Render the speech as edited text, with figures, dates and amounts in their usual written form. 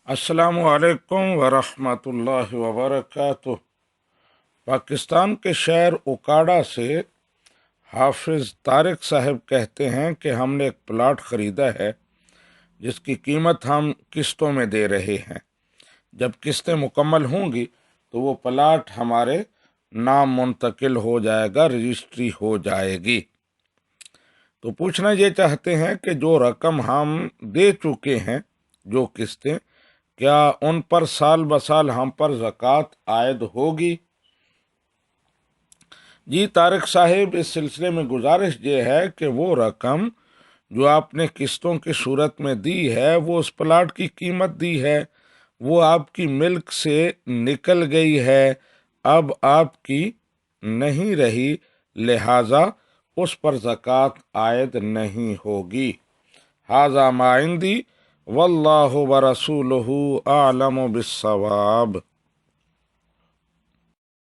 अस्सलामु अलैकुम वरहमतुल्लाहि वबरकातुह। पाकिस्तान के शहर उकाड़ा से हाफिज़ तारिक साहब कहते हैं कि हमने एक प्लाट ख़रीदा है जिसकी कीमत हम किस्तों में दे रहे हैं। जब किस्तें मुकम्मल होंगी तो वो प्लाट हमारे नाम मुंतकिल हो जाएगा, रजिस्ट्री हो जाएगी। तो पूछना ये चाहते हैं कि जो रकम हम दे चुके हैं, जो किस्तें, क्या उन पर साल ब साल हम पर ज़कात आयद होगी? जी तारिक साहिब, इस सिलसिले में गुजारिश ये है कि वो रकम जो आपने किस्तों की सूरत में दी है, वो उस प्लाट की कीमत दी है, वो आपकी मिल्क से निकल गई है, अब आपकी नहीं रही, लिहाजा उस पर ज़कात आयद नहीं होगी। हाज़ा मा इंदी वल्लाहु व रसूलुहु आलमु बिस्सवाब।